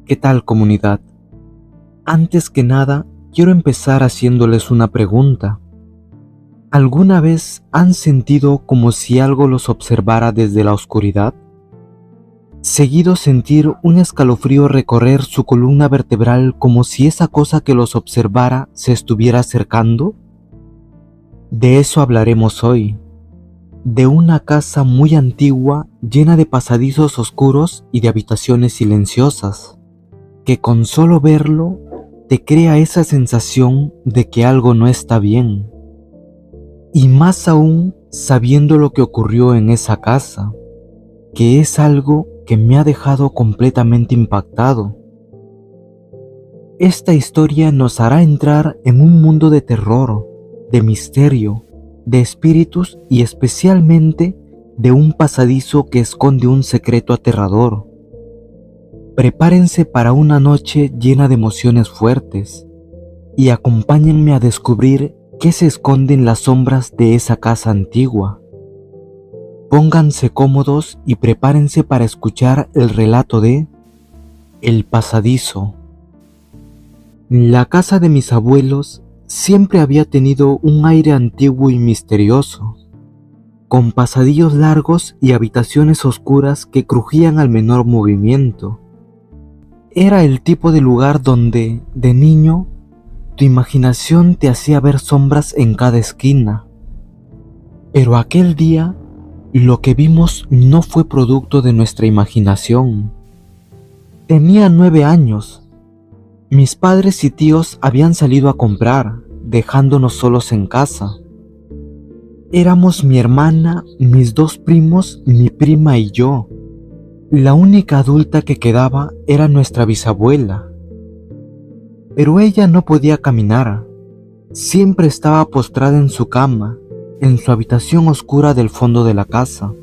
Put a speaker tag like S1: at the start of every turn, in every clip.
S1: ¿Qué tal, comunidad? Antes que nada, quiero empezar haciéndoles una pregunta. ¿Alguna vez han sentido como si algo los observara desde la oscuridad? Seguido sentir un escalofrío recorrer su columna vertebral como si esa cosa que los observara se estuviera acercando? De eso hablaremos hoy. De una casa muy antigua llena de pasadizos oscuros y de habitaciones silenciosas, que con solo verlo te crea esa sensación de que algo no está bien. Y más aún sabiendo lo que ocurrió en esa casa, que es algo que me ha dejado completamente impactado. Esta historia nos hará entrar en un mundo de terror, de misterio, de espíritus y especialmente de un pasadizo que esconde un secreto aterrador. Prepárense para una noche llena de emociones fuertes y acompáñenme a descubrir qué se esconde en las sombras de esa casa antigua. Pónganse cómodos y prepárense para escuchar el relato de El Pasadizo. La casa de mis abuelos siempre había tenido un aire antiguo y misterioso, con pasadillos largos y habitaciones oscuras que crujían al menor movimiento. Era el tipo de lugar donde, de niño, tu imaginación te hacía ver sombras en cada esquina. Pero aquel día, lo que vimos no fue producto de nuestra imaginación. Tenía 9 años. Mis padres y tíos habían salido a comprar, dejándonos solos en casa. Éramos mi hermana, mis 2 primos, mi prima y yo. La única adulta que quedaba era nuestra bisabuela. Pero ella no podía caminar. Siempre estaba postrada en su cama, en su habitación oscura del fondo de la casa.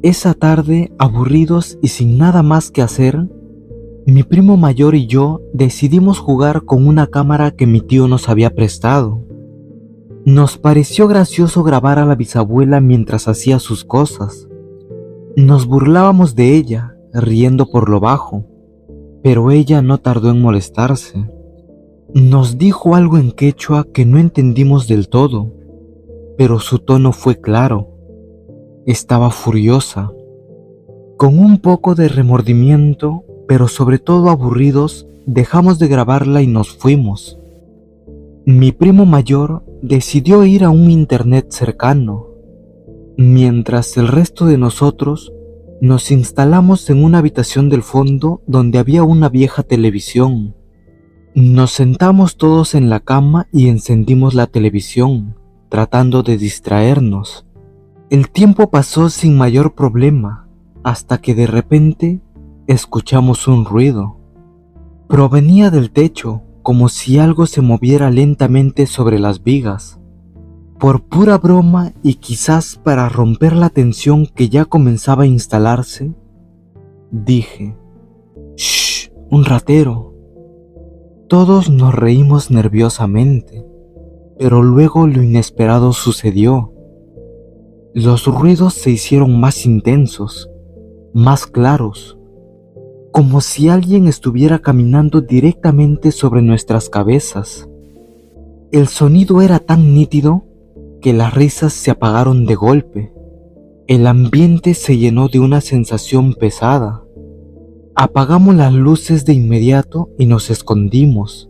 S1: Esa tarde, aburridos y sin nada más que hacer, mi primo mayor y yo decidimos jugar con una cámara que mi tío nos había prestado. Nos pareció gracioso grabar a la bisabuela mientras hacía sus cosas. Nos burlábamos de ella, riendo por lo bajo, pero ella no tardó en molestarse. Nos dijo algo en quechua que no entendimos del todo, pero su tono fue claro. Estaba furiosa. Con un poco de remordimiento, pero sobre todo aburridos, dejamos de grabarla y nos fuimos. Mi primo mayor decidió ir a un internet cercano, mientras el resto de nosotros nos instalamos en una habitación del fondo donde había una vieja televisión. Nos sentamos todos en la cama y encendimos la televisión, tratando de distraernos. El tiempo pasó sin mayor problema, hasta que de repente escuchamos un ruido. Provenía del techo, como si algo se moviera lentamente sobre las vigas. Por pura broma y quizás para romper la tensión que ya comenzaba a instalarse, dije: «¡Shh! ¡Un ratero!». Todos nos reímos nerviosamente, pero luego lo inesperado sucedió. Los ruidos se hicieron más intensos, más claros, como si alguien estuviera caminando directamente sobre nuestras cabezas. El sonido era tan nítido que las risas se apagaron de golpe. El ambiente se llenó de una sensación pesada. Apagamos las luces de inmediato y nos escondimos.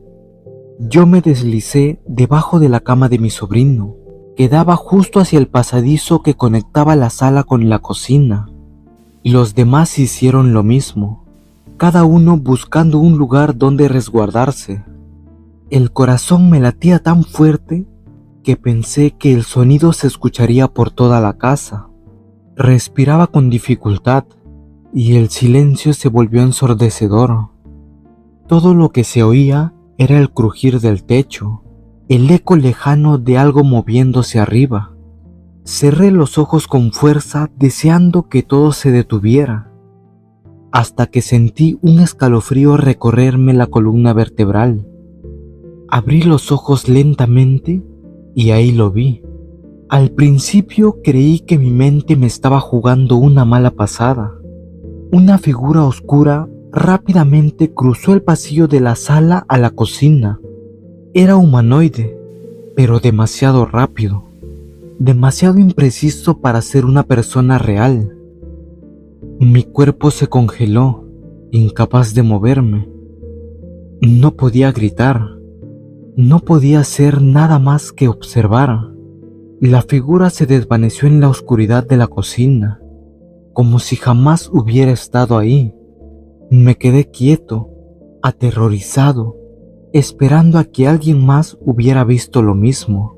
S1: Yo me deslicé debajo de la cama de mi sobrino, que daba justo hacia el pasadizo que conectaba la sala con la cocina. Los demás hicieron lo mismo, cada uno buscando un lugar donde resguardarse. El corazón me latía tan fuerte que pensé que el sonido se escucharía por toda la casa. Respiraba con dificultad y el silencio se volvió ensordecedor. Todo lo que se oía era el crujir del techo, el eco lejano de algo moviéndose arriba. Cerré los ojos con fuerza, deseando que todo se detuviera, hasta que sentí un escalofrío recorrerme la columna vertebral. Abrí los ojos lentamente y ahí lo vi. Al principio creí que mi mente me estaba jugando una mala pasada. Una figura oscura rápidamente cruzó el pasillo de la sala a la cocina. Era humanoide, pero demasiado rápido, demasiado impreciso para ser una persona real. Mi cuerpo se congeló, incapaz de moverme. No podía gritar, no podía hacer nada más que observar. La figura se desvaneció en la oscuridad de la cocina, como si jamás hubiera estado ahí. Me quedé quieto, aterrorizado, esperando a que alguien más hubiera visto lo mismo.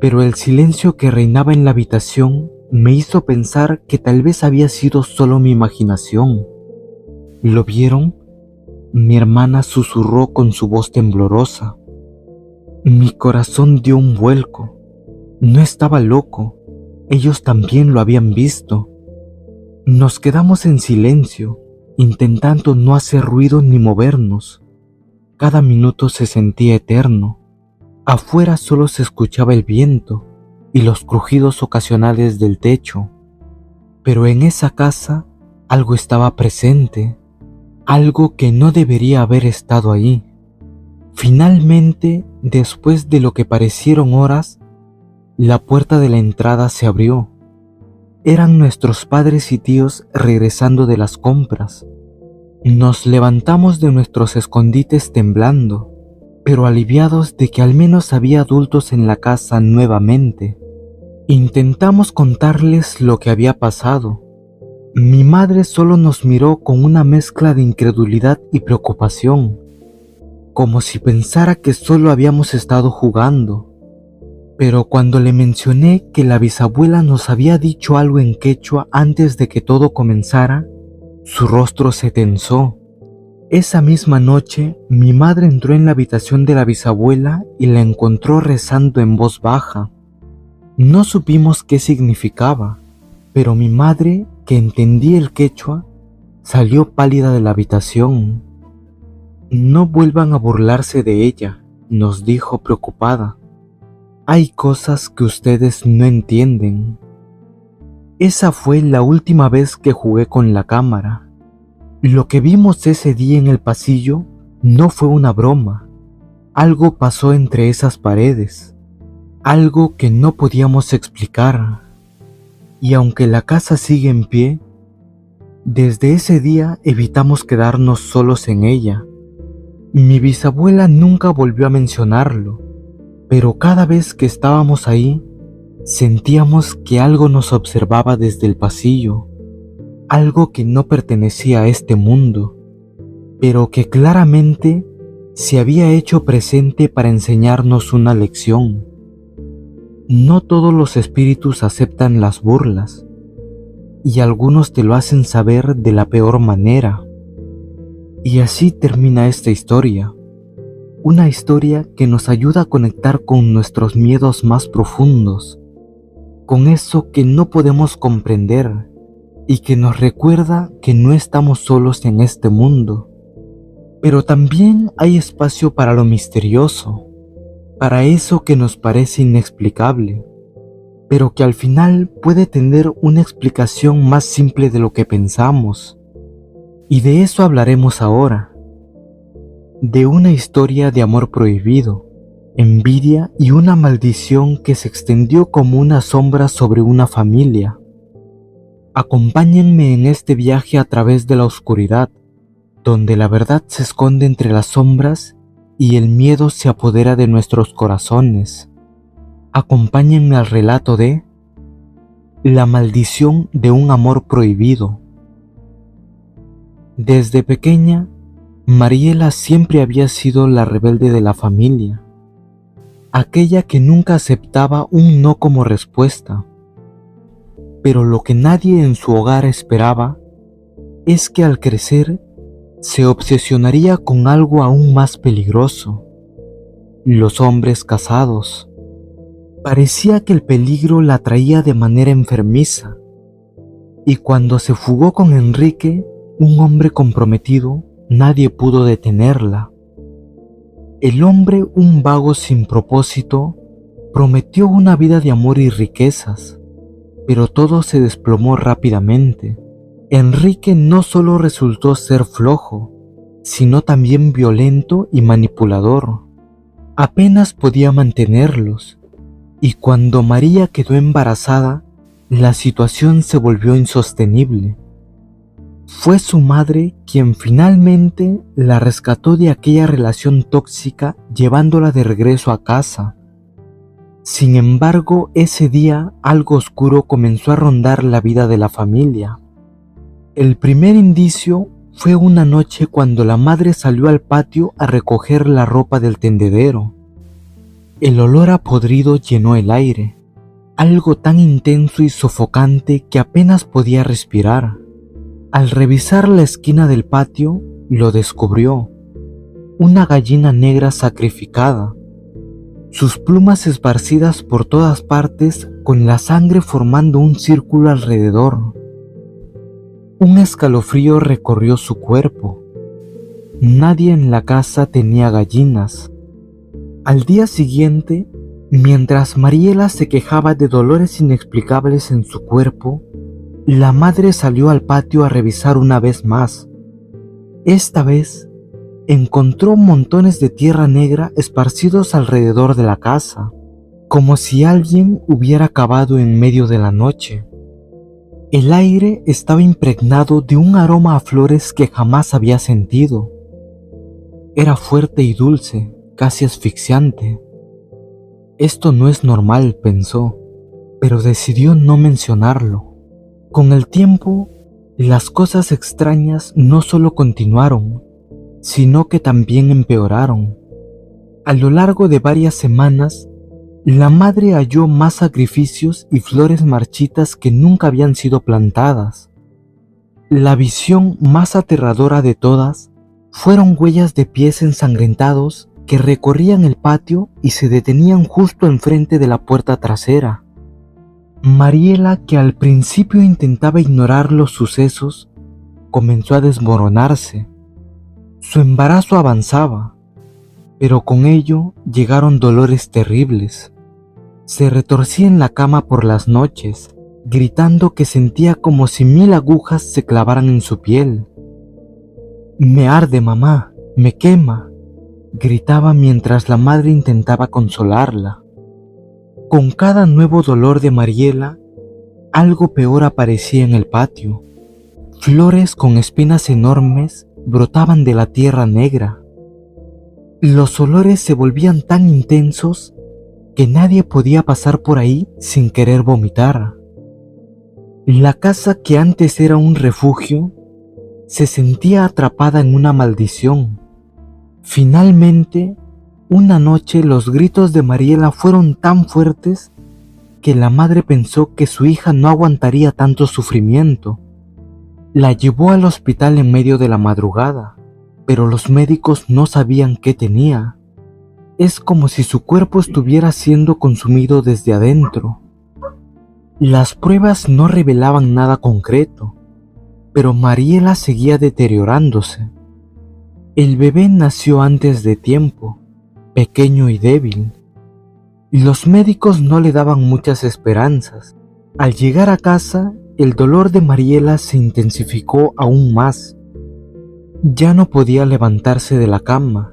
S1: Pero el silencio que reinaba en la habitación me hizo pensar que tal vez había sido solo mi imaginación. ¿Lo vieron? Mi hermana susurró con su voz temblorosa. Mi corazón dio un vuelco. No estaba loco. Ellos también lo habían visto. Nos quedamos en silencio, intentando no hacer ruido ni movernos. Cada minuto se sentía eterno. Afuera solo se escuchaba el viento y los crujidos ocasionales del techo. Pero en esa casa algo estaba presente, algo que no debería haber estado ahí. Finalmente, después de lo que parecieron horas, la puerta de la entrada se abrió. Eran nuestros padres y tíos regresando de las compras. Nos levantamos de nuestros escondites temblando, pero aliviados de que al menos había adultos en la casa nuevamente. Intentamos contarles lo que había pasado. Mi madre solo nos miró con una mezcla de incredulidad y preocupación, como si pensara que solo habíamos estado jugando. Pero cuando le mencioné que la bisabuela nos había dicho algo en quechua antes de que todo comenzara, su rostro se tensó. Esa misma noche, mi madre entró en la habitación de la bisabuela y la encontró rezando en voz baja. No supimos qué significaba, pero mi madre, que entendía el quechua, salió pálida de la habitación. No vuelvan a burlarse de ella, nos dijo preocupada. Hay cosas que ustedes no entienden. Esa fue la última vez que jugué con la cámara. Lo que vimos ese día en el pasillo no fue una broma. Algo pasó entre esas paredes, algo que no podíamos explicar. Y aunque la casa sigue en pie, desde ese día evitamos quedarnos solos en ella. Mi bisabuela nunca volvió a mencionarlo, pero cada vez que estábamos ahí, sentíamos que algo nos observaba desde el pasillo, algo que no pertenecía a este mundo, pero que claramente se había hecho presente para enseñarnos una lección. No todos los espíritus aceptan las burlas, y algunos te lo hacen saber de la peor manera. Y así termina esta historia. Una historia que nos ayuda a conectar con nuestros miedos más profundos, con eso que no podemos comprender y que nos recuerda que no estamos solos en este mundo. Pero también hay espacio para lo misterioso, para eso que nos parece inexplicable, pero que al final puede tener una explicación más simple de lo que pensamos. Y de eso hablaremos ahora. De una historia de amor prohibido, envidia y una maldición que se extendió como una sombra sobre una familia. Acompáñenme en este viaje a través de la oscuridad, donde la verdad se esconde entre las sombras y el miedo se apodera de nuestros corazones. Acompáñenme al relato de La maldición de un amor prohibido. Desde pequeña, Mariela siempre había sido la rebelde de la familia, aquella que nunca aceptaba un no como respuesta. Pero lo que nadie en su hogar esperaba es que al crecer se obsesionaría con algo aún más peligroso: los hombres casados. Parecía que el peligro la traía de manera enfermiza, y cuando se fugó con Enrique, un hombre comprometido, nadie pudo detenerla. El hombre, un vago sin propósito, prometió una vida de amor y riquezas, pero todo se desplomó rápidamente. Enrique no solo resultó ser flojo, sino también violento y manipulador. Apenas podía mantenerlos, y cuando María quedó embarazada, la situación se volvió insostenible. Fue su madre quien finalmente la rescató de aquella relación tóxica, llevándola de regreso a casa. Sin embargo, ese día algo oscuro comenzó a rondar la vida de la familia. El primer indicio fue una noche cuando la madre salió al patio a recoger la ropa del tendedero. El olor a podrido llenó el aire, algo tan intenso y sofocante que apenas podía respirar. Al revisar la esquina del patio, lo descubrió: una gallina negra sacrificada, sus plumas esparcidas por todas partes, con la sangre formando un círculo alrededor. Un escalofrío recorrió su cuerpo. Nadie en la casa tenía gallinas. Al día siguiente, mientras Mariela se quejaba de dolores inexplicables en su cuerpo, la madre salió al patio a revisar una vez más. Esta vez, encontró montones de tierra negra esparcidos alrededor de la casa, como si alguien hubiera cavado en medio de la noche. El aire estaba impregnado de un aroma a flores que jamás había sentido. Era fuerte y dulce, casi asfixiante. Esto no es normal, pensó, pero decidió no mencionarlo. Con el tiempo, las cosas extrañas no solo continuaron, sino que también empeoraron. A lo largo de varias semanas, la madre halló más sacrificios y flores marchitas que nunca habían sido plantadas. La visión más aterradora de todas fueron huellas de pies ensangrentados que recorrían el patio y se detenían justo enfrente de la puerta trasera. Mariela, que al principio intentaba ignorar los sucesos, comenzó a desmoronarse. Su embarazo avanzaba, pero con ello llegaron dolores terribles. Se retorcía en la cama por las noches, gritando que sentía como si 1000 agujas se clavaran en su piel. «Me arde, mamá, me quema», gritaba mientras la madre intentaba consolarla. Con cada nuevo dolor de Mariela, algo peor aparecía en el patio. Flores con espinas enormes brotaban de la tierra negra. Los olores se volvían tan intensos que nadie podía pasar por ahí sin querer vomitar. La casa, que antes era un refugio, se sentía atrapada en una maldición. Finalmente, una noche los gritos de Mariela fueron tan fuertes que la madre pensó que su hija no aguantaría tanto sufrimiento. La llevó al hospital en medio de la madrugada, pero los médicos no sabían qué tenía. Es como si su cuerpo estuviera siendo consumido desde adentro. Las pruebas no revelaban nada concreto, pero Mariela seguía deteriorándose. El bebé nació antes de tiempo, pequeño y débil. Los médicos no le daban muchas esperanzas. Al llegar a casa, el dolor de Mariela se intensificó aún más. Ya no podía levantarse de la cama,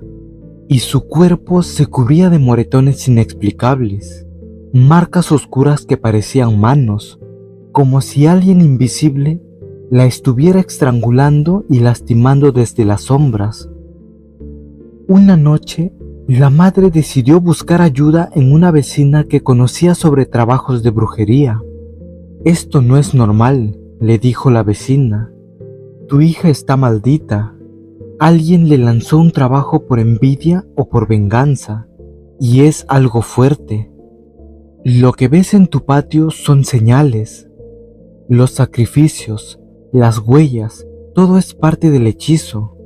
S1: y su cuerpo se cubría de moretones inexplicables, marcas oscuras que parecían manos, como si alguien invisible la estuviera estrangulando y lastimando desde las sombras. Una noche, la madre decidió buscar ayuda en una vecina que conocía sobre trabajos de brujería. «Esto no es normal», le dijo la vecina. «Tu hija está maldita. Alguien le lanzó un trabajo por envidia o por venganza, y es algo fuerte. Lo que ves en tu patio son señales. Los sacrificios, las huellas, todo es parte del hechizo».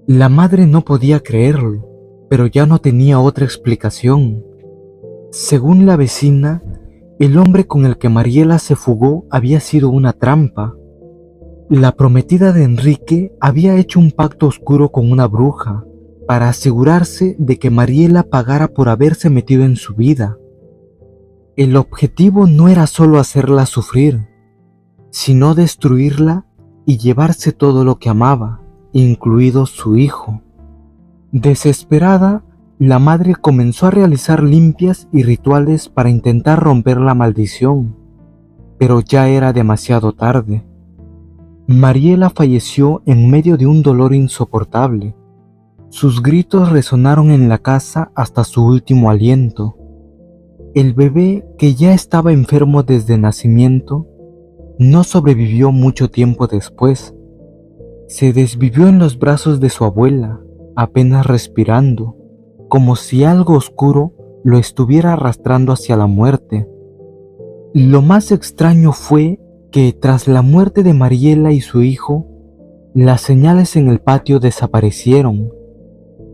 S1: La madre no podía creerlo, pero ya no tenía otra explicación. Según la vecina, el hombre con el que Mariela se fugó había sido una trampa. La prometida de Enrique había hecho un pacto oscuro con una bruja para asegurarse de que Mariela pagara por haberse metido en su vida. El objetivo no era solo hacerla sufrir, sino destruirla y llevarse todo lo que amaba, incluido su hijo. Desesperada, la madre comenzó a realizar limpias y rituales para intentar romper la maldición, pero ya era demasiado tarde. Mariela falleció en medio de un dolor insoportable. Sus gritos resonaron en la casa hasta su último aliento. El bebé, que ya estaba enfermo desde nacimiento, no sobrevivió mucho tiempo después. Se desvivió en los brazos de su abuela, apenas respirando, como si algo oscuro lo estuviera arrastrando hacia la muerte. Lo más extraño fue que tras la muerte de Mariela y su hijo, las señales en el patio desaparecieron.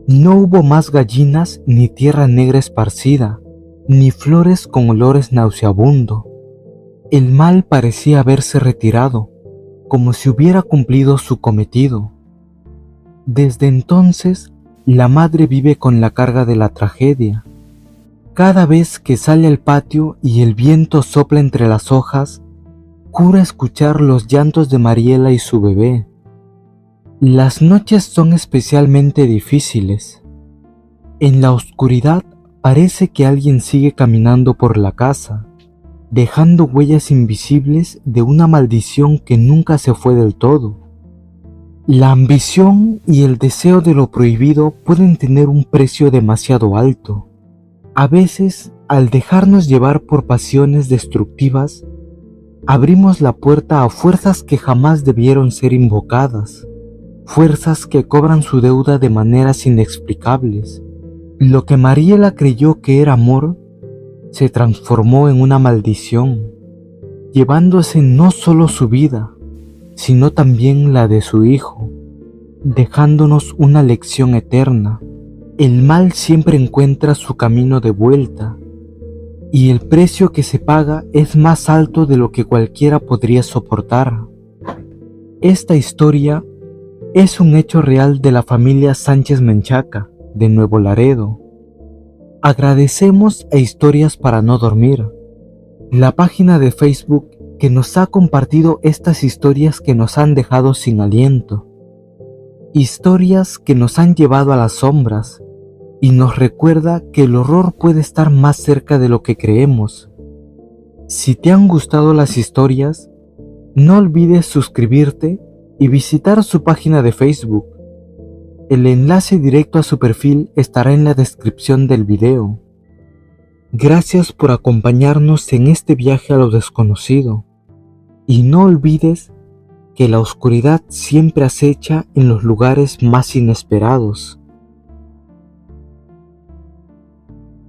S1: No hubo más gallinas ni tierra negra esparcida, ni flores con olores nauseabundo. El mal parecía haberse retirado, como si hubiera cumplido su cometido. Desde entonces, la madre vive con la carga de la tragedia. Cada vez que sale al patio y el viento sopla entre las hojas, jura escuchar los llantos de Mariela y su bebé. Las noches son especialmente difíciles. En la oscuridad parece que alguien sigue caminando por la casa, dejando huellas invisibles de una maldición que nunca se fue del todo. La ambición y el deseo de lo prohibido pueden tener un precio demasiado alto. A veces, al dejarnos llevar por pasiones destructivas, abrimos la puerta a fuerzas que jamás debieron ser invocadas, fuerzas que cobran su deuda de maneras inexplicables. Lo que Mariela creyó que era amor, se transformó en una maldición, llevándose no solo su vida, sino también la de su hijo, dejándonos una lección eterna. El mal siempre encuentra su camino de vuelta, y el precio que se paga es más alto de lo que cualquiera podría soportar. Esta historia es un hecho real de la familia Sánchez Menchaca, de Nuevo Laredo. Agradecemos a Historias para no dormir, la página de Facebook que nos ha compartido estas historias que nos han dejado sin aliento. Historias que nos han llevado a las sombras y nos recuerda que el horror puede estar más cerca de lo que creemos. Si te han gustado las historias, no olvides suscribirte y visitar su página de Facebook. El enlace directo a su perfil estará en la descripción del video. Gracias por acompañarnos en este viaje a lo desconocido. Y no olvides que la oscuridad siempre acecha en los lugares más inesperados.